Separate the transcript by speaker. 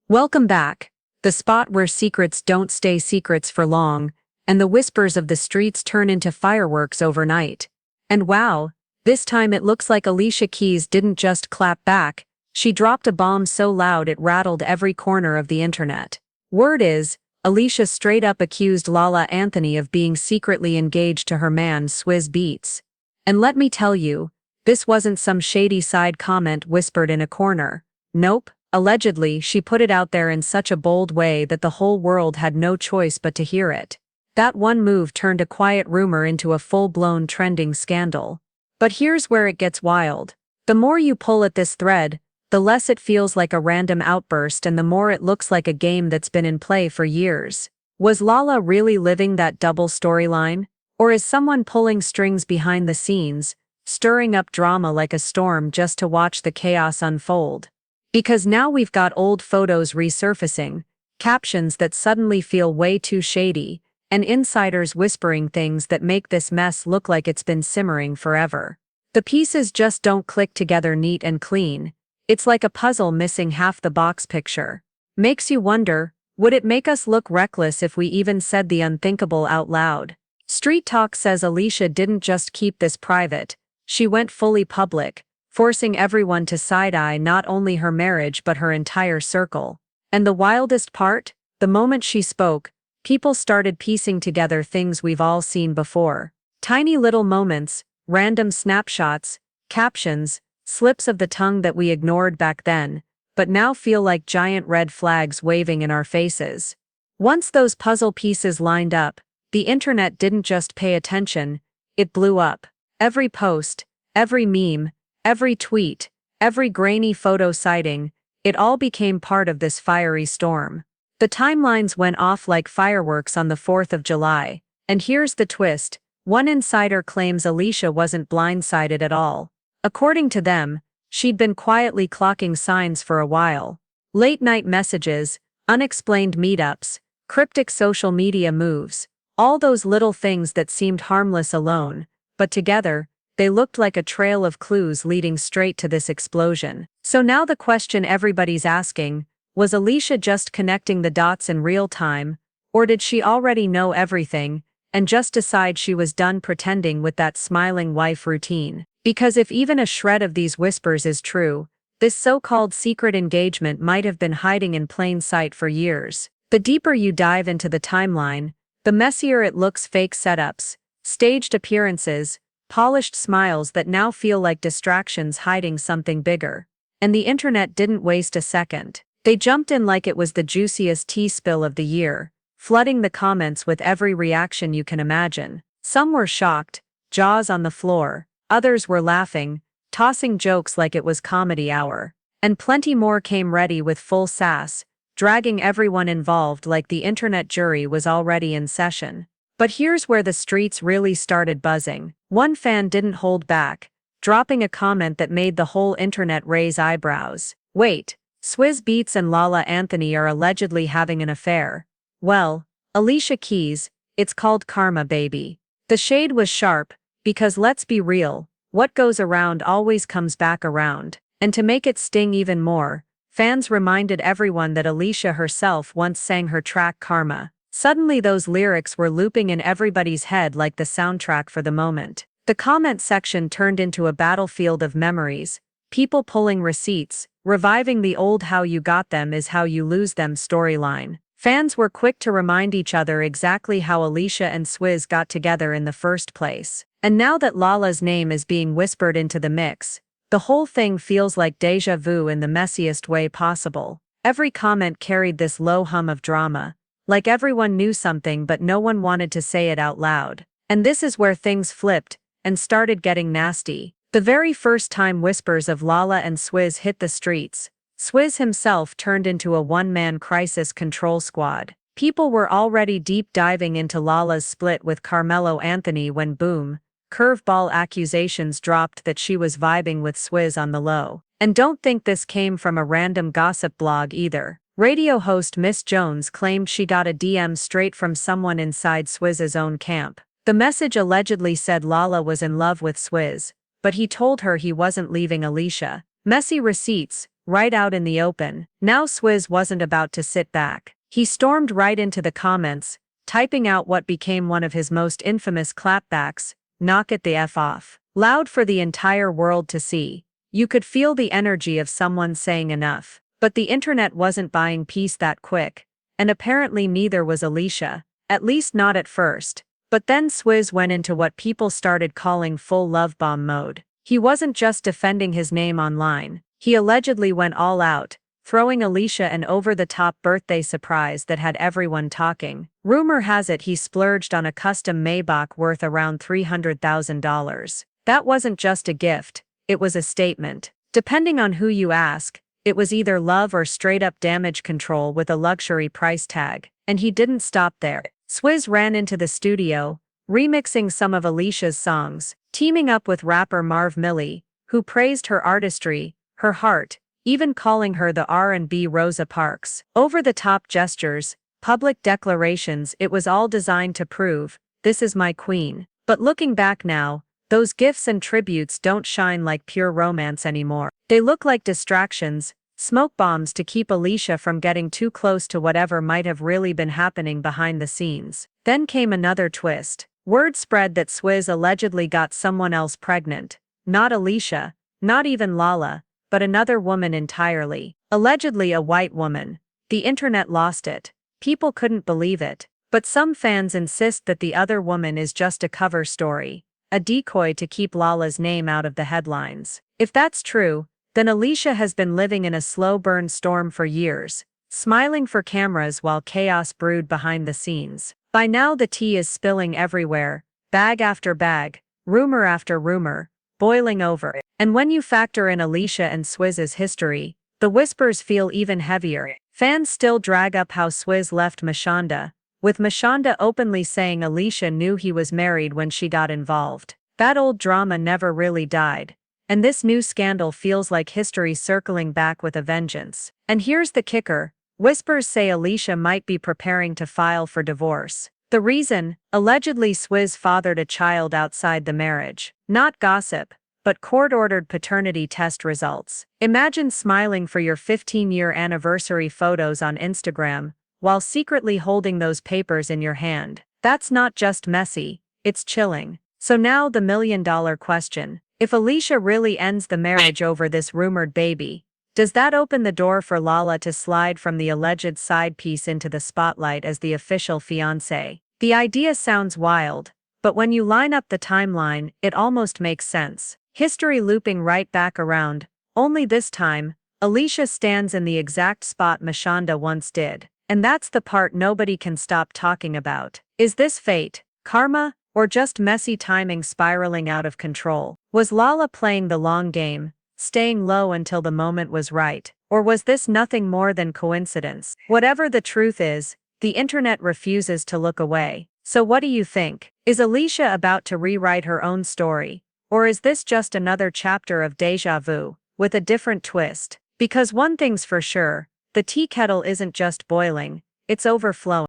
Speaker 1: Welcome back, the spot where secrets don't stay secrets for long, and the whispers of the streets turn into fireworks overnight. And wow, this time it looks like Alicia Keys didn't just clap back, she dropped a bomb so loud it rattled every corner of the internet. Word is, Alicia straight up accused LaLa Anthony of being secretly engaged to her man Swizz Beatz. And let me tell you, this wasn't some shady side comment whispered in a corner. Nope. Allegedly, she put it out there in such a bold way that the whole world had no choice but to hear it. That one move turned a quiet rumor into a full-blown trending scandal. But here's where it gets wild. The more you pull at this thread, the less it feels like a random outburst and the more it looks like a game that's been in play for years. Was LaLa really living that double storyline? Or is someone pulling strings behind the scenes, stirring up drama like a storm just to watch the chaos unfold? Because now we've got old photos resurfacing, captions that suddenly feel way too shady, and insiders whispering things that make this mess look like it's been simmering forever. The pieces just don't click together neat and clean. It's like a puzzle missing half the box picture. Makes you wonder, would it make us look reckless if we even said the unthinkable out loud? Street Talk says Alicia didn't just keep this private, she went fully public, forcing everyone to side-eye not only her marriage but her entire circle. And the wildest part? The moment she spoke, people started piecing together things we've all seen before. Tiny little moments, random snapshots, captions, slips of the tongue that we ignored back then, but now feel like giant red flags waving in our faces. Once those puzzle pieces lined up, the internet didn't just pay attention, it blew up. Every post, every meme, every tweet, every grainy photo citing, it all became part of this fiery storm. The timelines went off like fireworks on the 4th of July, and here's the twist, one insider claims Alicia wasn't blindsided at all. According to them, she'd been quietly clocking signs for a while. Late-night messages, unexplained meetups, cryptic social media moves, all those little things that seemed harmless alone, but together, they looked like a trail of clues leading straight to this explosion. So now the question everybody's asking, was Alicia just connecting the dots in real time, or did she already know everything, and just decide she was done pretending with that smiling wife routine? Because if even a shred of these whispers is true, this so-called secret engagement might have been hiding in plain sight for years. The deeper you dive into the timeline, the messier it looks. Fake setups, staged appearances, polished smiles that now feel like distractions hiding something bigger. And the internet didn't waste a second. They jumped in like it was the juiciest tea spill of the year, flooding the comments with every reaction you can imagine. Some were shocked, jaws on the floor, others were laughing, tossing jokes like it was comedy hour. And plenty more came ready with full sass, dragging everyone involved like the internet jury was already in session. But here's where the streets really started buzzing. One fan didn't hold back, dropping a comment that made the whole internet raise eyebrows. Wait, Swizz Beatz and LaLa Anthony are allegedly having an affair. Well, Alicia Keys, it's called karma, baby. The shade was sharp, because let's be real, what goes around always comes back around. And to make it sting even more, fans reminded everyone that Alicia herself once sang her track Karma. Suddenly those lyrics were looping in everybody's head like the soundtrack for the moment. The comment section turned into a battlefield of memories, people pulling receipts, reviving the old "how you got them is how you lose them" storyline. Fans were quick to remind each other exactly how Alicia and Swizz got together in the first place. And now that LaLa's name is being whispered into the mix, the whole thing feels like déjà vu in the messiest way possible. Every comment carried this low hum of drama, like everyone knew something but no one wanted to say it out loud. And this is where things flipped and started getting nasty. The very first time whispers of LaLa and Swizz hit the streets, Swizz himself turned into a one-man crisis control squad. People were already deep diving into LaLa's split with Carmelo Anthony when boom, curveball accusations dropped that she was vibing with Swizz on the low. And don't think this came from a random gossip blog either. Radio host Miss Jones claimed she got a DM straight from someone inside Swizz's own camp. The message allegedly said LaLa was in love with Swizz, but he told her he wasn't leaving Alicia. Messy receipts, right out in the open. Now Swizz wasn't about to sit back. He stormed right into the comments, typing out what became one of his most infamous clapbacks, "Knock it the F off." Loud for the entire world to see. You could feel the energy of someone saying enough. But the internet wasn't buying peace that quick, and apparently neither was Alicia, at least not at first. But then Swizz went into what people started calling full love bomb mode. He wasn't just defending his name online, he allegedly went all out, throwing Alicia an over-the-top birthday surprise that had everyone talking. Rumor has it he splurged on a custom Maybach worth around $300,000. That wasn't just a gift, it was a statement. Depending on who you ask, it was either love or straight-up damage control with a luxury price tag. And he didn't stop there. Swizz ran into the studio, remixing some of Alicia's songs, teaming up with rapper Marv Milley, who praised her artistry, her heart, even calling her the R&B Rosa Parks. Over-the-top gestures, public declarations, it was all designed to prove, "This is my queen." But looking back now, those gifts and tributes don't shine like pure romance anymore. They look like distractions, smoke bombs to keep Alicia from getting too close to whatever might have really been happening behind the scenes. Then came another twist. Word spread that Swizz allegedly got someone else pregnant. Not Alicia, not even LaLa, but another woman entirely. Allegedly a white woman. The internet lost it. People couldn't believe it. But some fans insist that the other woman is just a cover story, a decoy to keep LaLa's name out of the headlines. If that's true, then Alicia has been living in a slow burn storm for years, smiling for cameras while chaos brewed behind the scenes. By now the tea is spilling everywhere, bag after bag, rumor after rumor, boiling over. And when you factor in Alicia and Swizz's history, the whispers feel even heavier. Fans still drag up how Swizz left Mashonda, with Mashonda openly saying Alicia knew he was married when she got involved. That old drama never really died. And this new scandal feels like history circling back with a vengeance. And here's the kicker. Whispers say Alicia might be preparing to file for divorce. The reason? Allegedly Swizz fathered a child outside the marriage. Not gossip, but court-ordered paternity test results. Imagine smiling for your 15-year anniversary photos on Instagram, while secretly holding those papers in your hand. That's not just messy, it's chilling. So now the million-dollar question. If Alicia really ends the marriage over this rumored baby, does that open the door for LaLa to slide from the alleged side piece into the spotlight as the official fiancé? The idea sounds wild, but when you line up the timeline, it almost makes sense. History looping right back around, only this time, Alicia stands in the exact spot Mashonda once did. And that's the part nobody can stop talking about. Is this fate, karma, or just messy timing spiraling out of control? Was LaLa playing the long game, staying low until the moment was right? Or was this nothing more than coincidence? Whatever the truth is, the internet refuses to look away. So what do you think? Is Alicia about to rewrite her own story? Or is this just another chapter of déjà vu, with a different twist? Because one thing's for sure, the tea kettle isn't just boiling, it's overflowing.